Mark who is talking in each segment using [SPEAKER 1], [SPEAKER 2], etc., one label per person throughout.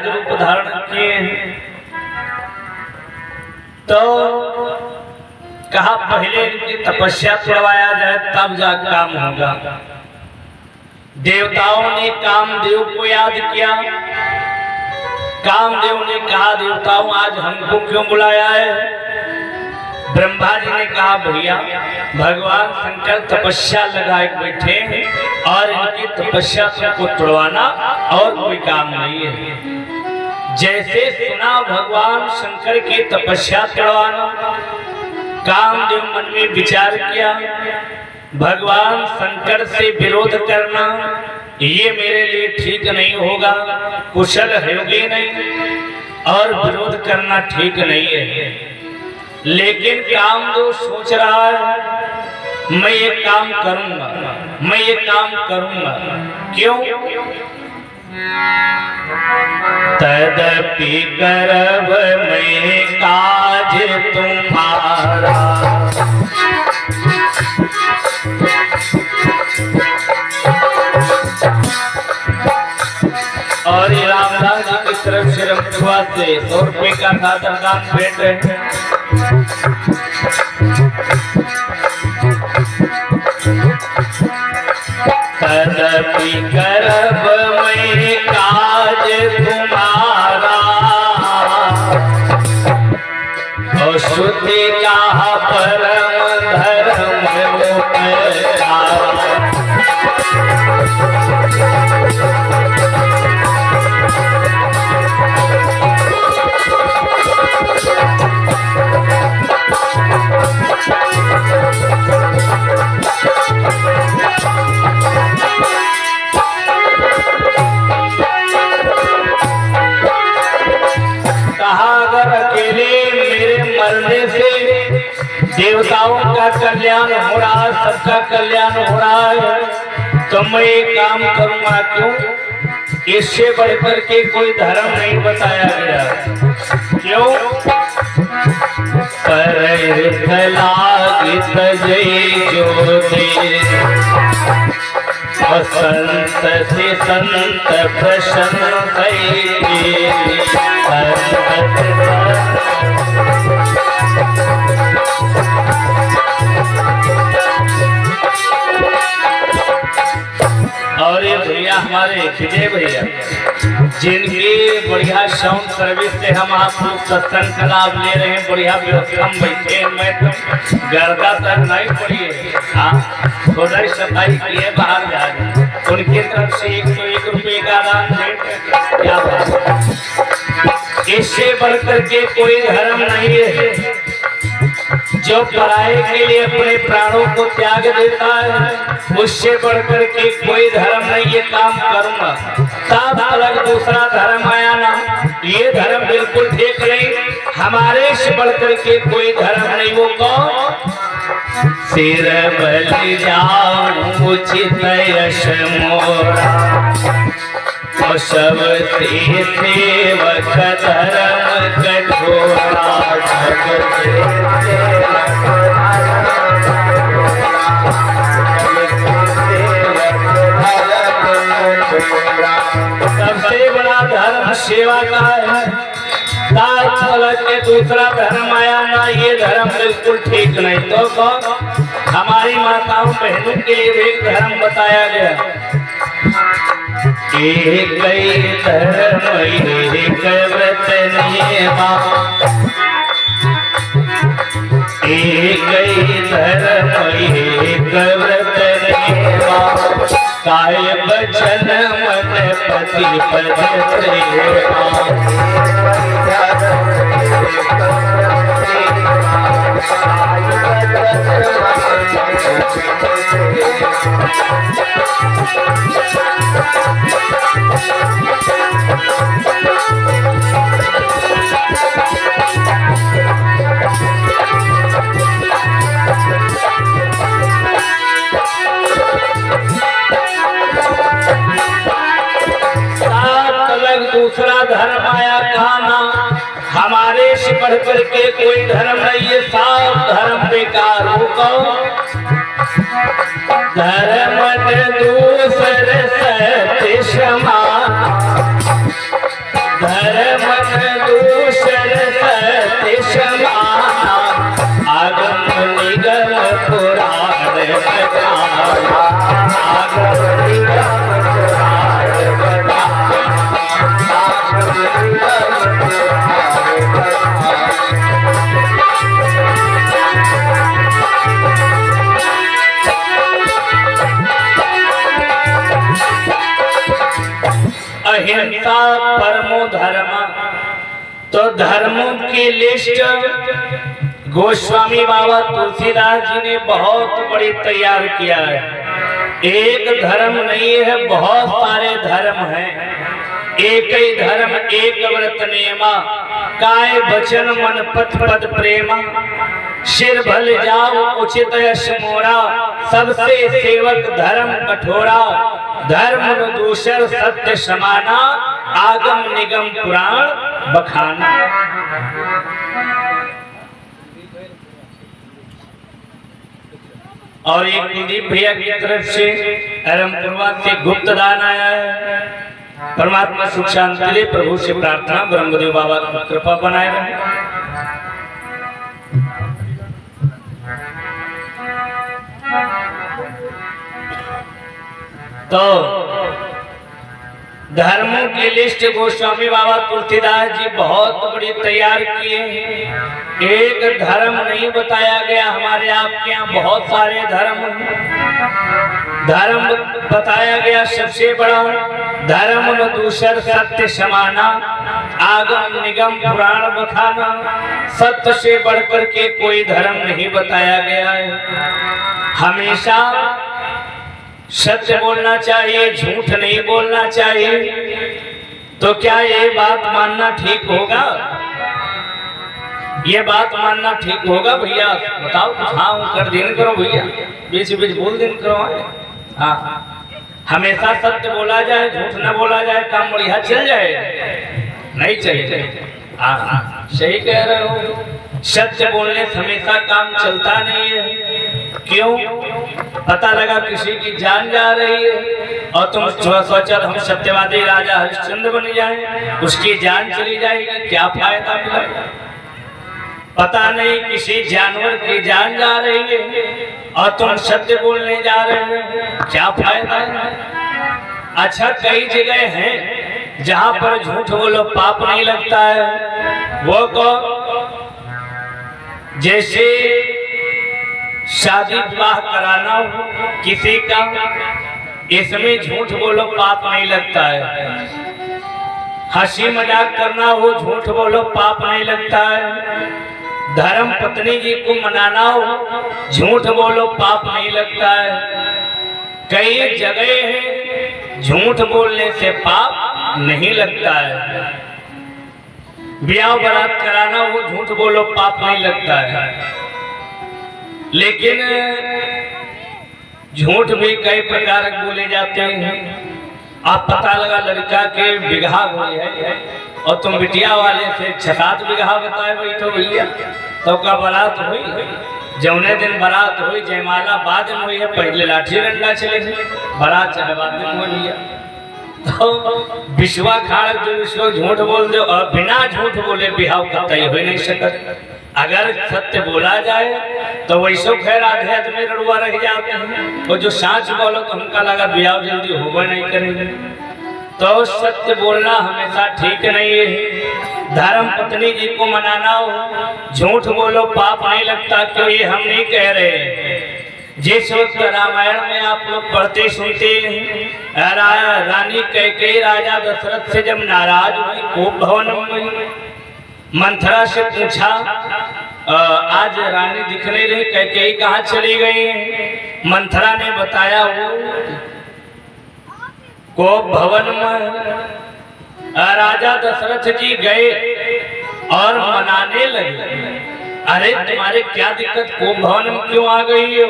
[SPEAKER 1] राज रूप धारण किए हैं। तो कहा पहले इनकी तपस्या करवाया जाए तब जा काम होगा। देवताओं ने कामदेव को याद किया। कामदेव ने कहा देवताओं आज हमको क्यों बुलाया है? ब्रह्मा जी ने कहा भैया भगवान शंकर तपस्या लगाए बैठे हैं और इनकी तपस्या को तोड़वाना और कोई काम नहीं है। जैसे सुना भगवान शंकर की तपस्या तोड़वाना, कामदेव मन में विचार किया भगवान शंकर से विरोध करना ये मेरे लिए ठीक नहीं होगा, कुशल होगी नहीं और विरोध करना ठीक नहीं है। लेकिन कामदेव सोच रहा है मैं ये काम करूंगा, मैं ये काम करूंगा। क्यों? तदपि करब मैं काज तुम्हारा, और रामदास जी की तरफ से रमवा से 100 रुपए का खाता दान भेंट रहे। तदपि करब मैं काज तुम्हारा, और श्रुति का परम धर्म मुपैरा। देवताओं का कल्याण हो रहा है, सबका कल्याण हो रहा है, तो मैं ये काम करूंगा। क्यों? इससे बढ़कर के कोई धर्म नहीं बताया गया। क्यों? पर लागित जय जो दे, संत से संत प्रसन्न और ये भैया हमारे विजय भैया जिनकी बढ़िया साउंड सर्विस से हम आप लोग सत्संग का लाभ ले रहे हैं, बढ़िया व्यवस्था में बैठे हैं। मैं तो गर्दा तक नहीं पड़ी है, हाँ थोड़ा सफाई किए बाहर जा रहे, उनकी तरफ से 101 रुपये का दान भेंट। क्या बात, इससे बढ़कर के कोई धर्म नहीं है। जो पराये के लिए अपने प्राणों को त्याग देता है उससे बढ़कर के कोई धर्म नहीं। ये काम करूंगा तब अलग दूसरा धर्म आया ना, ये धर्म बिल्कुल ठीक नहीं। हमारे से बढ़कर के कोई धर्म नहीं। वो कौन? सिर बलि जाऊं उचित यश मोरा, सब सेवक धर्म कठोरा। सबसे बड़ा धर्म सेवा का है। के दूसरा धर्म आया ना, ये धर्म बिल्कुल ठीक नहीं। तो कौन? हमारी माताओं बहनों के लिए एक धर्म बताया गया। एक धर्म एक व्रत नियमा, एक धर्म एक व्रत नियमा, काय बचन मन पति पद दूसरा धर्म आया खाना। हमारे से बढ़ करके कोई धर्म नहीं। ये सब धर्म बेकार हो। धर्म दूसरे सत्य समान, अहिंसा परमो धर्म। तो धर्मों की लिस्ट गोस्वामी बाबा तुलसीदास जी ने बहुत बड़ी तैयार किया है। एक धर्म नहीं है, बहुत सारे धर्म हैं। एक ही धर्म एक व्रत नेमा, काय वचन मन पथ पद प्रेमा। सिर भल जाओ उचित यश मोरा, सबसे सेवक धर्म कठोरा। धर्म दूसर सत्य समाना, आगम निगम पुराण बखाना। और एक कुलदीप भैया की तरफ से अरमपुरवा से गुप्त दान आया है। परमात्मा सुख शांति दे, प्रभु से प्रार्थना ब्रह्मदेव बाबा की कृपा बनाए रहे। तो धर्मों की लिस्ट गोस्वामी बाबा तुलसीदास जी बहुत बड़ी तैयार किए हैं। एक धर्म नहीं बताया गया, हमारे आपके यहाँ बहुत सारे धर्म हैं। धर्म बताया गया सबसे बड़ा धर्म न दूसर सत्य समाना, आगम निगम पुराण बखाना। सत्य से बढ़कर के कोई धर्म नहीं बताया गया है। हमेशा सत्य बोलना चाहिए, झूठ नहीं बोलना चाहिए। तो क्या ये बात मानना ठीक होगा? ये बात मानना ठीक होगा भैया? बताओ। हाँ कर दिन करो भैया, बीच बीच बोल दिन करो। हाँ हमेशा सत्य बोला जाए, झूठ न बोला जाए, काम बढ़िया चल जाए। नहीं चाहिए। हाँ सही कह रहे हो। सत्य बोलने से हमेशा काम चलता नहीं है। क्यों? पता लगा किसी की जान जा रही है और तुम सोचो हम सत्यवादी राजा हरिश्चंद्र बन जाए, उसकी जान चली जाएगी, क्या फायदा मिलेगा? पता नहीं किसी जानवर की जान जा रही है और तुम सत्य बोलने जा रहे हो, क्या फायदा है? अच्छा कई जगह हैं जहां पर झूठ बोलो पाप नहीं लगता है। वो को जैसे शादी विवाह कराना हो किसी का, इसमें झूठ बोलो पाप नहीं लगता है। हंसी मजाक करना हो, झूठ बोलो पाप नहीं लगता है। धर्म पत्नी जी को मनाना हो, झूठ बोलो पाप नहीं लगता है। कई जगह है झूठ बोलने से पाप नहीं लगता है। ब्याह बारात कराना हो, झूठ बोलो पाप नहीं लगता है। लेकिन झूठ भी कई प्रकार बोले जाते हैं। आप पता लगा लड़का के बिगहा हुई है और तुम बिटिया वाले से 6-7 बिगहा बताए बैठो भैया। तो का बारात हुई, जौने दिन बारात हुई जयमाला बाद में हुई है, पहले लाठी डंडा चले थे, बारात चाहे बाद में हो लिया। तो विश्वा खाड़ जो विश्व झूठ बोल दो और बिना झूठ बोले बिहाव का तय हो नहीं सकता। अगर सत्य बोला जाए तो वैसो खैर आधे आदमी रड़ुआ रह जाते हैं, और जो साँच बोलो तो हमका लगा ब्याह जल्दी होगा नहीं करेंगे। तो सत्य बोलना हमेशा ठीक नहीं है। धर्म पत्नी जी को मनाना हो, झूठ बोलो पाप नहीं लगता। क्यों? ये हम नहीं कह रहे। जिस वक्त रामायण में आप लोग पढ़ते सुनते हैं, रानी कैकेयी राजा दशरथ से जब नाराज हुई, कोप भवन में मंथरा से पूछा आज रानी दिख नहीं रही, कैकेयी कहाँ चली गई? मंथरा ने बताया वो कोप भवन में राजा दशरथ जी गए और मनाने लगे। अरे तुम्हारे क्या दिक्कत, कोप भवन में क्यों आ गई हो?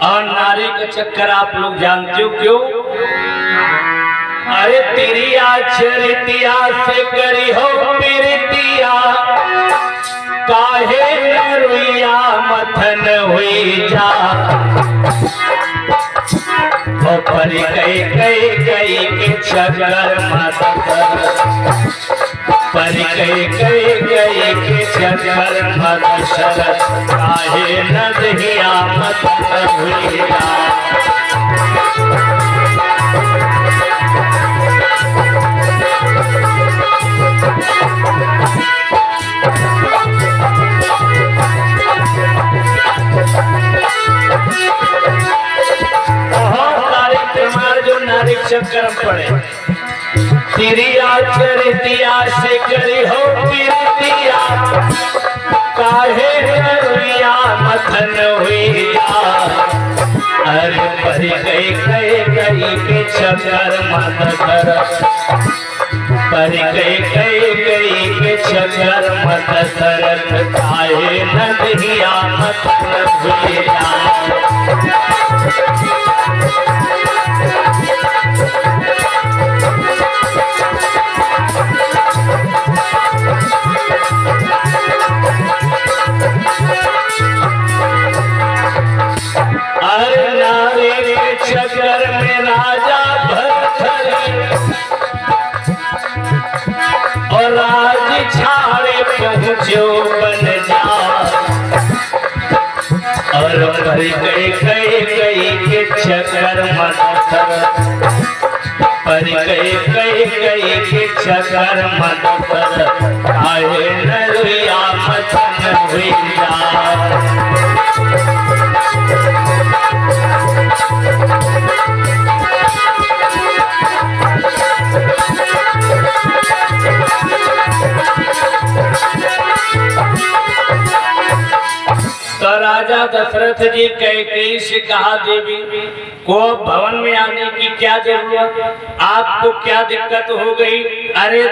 [SPEAKER 1] और नारी का चक्कर आप लोग जानते हो क्यों? अरे तेरी आचरितिया से करी हो प्रीतिया, काहे रुइया मथन हुई जा। परी कई कई कई के चक्कर मत परी कई कई कई के चक्कर मत शरत, काहे न दहिया मथन हुई जा। चक्कर पड़े, तेरी हीरा चरितिया से करी हो प्रीतिया काहे करुया मथन हुईया अरे परी गई के चक्कर मत कर परी गई के चक्कर मत कर काहे नदिया मथन हुईया अरे नारी के चक्कर में राजा भरथरी और राज छाड़े पहुँचो बन जा और भरी गई के चक्कर मत परी गई के चक्कर मत आए नरिया मथन हुईया तो राजा दशरथ जी कैकेयी से कहा देवी को भवन में आने की क्या जरूरत आपको क्या दिक्कत हो गई अरे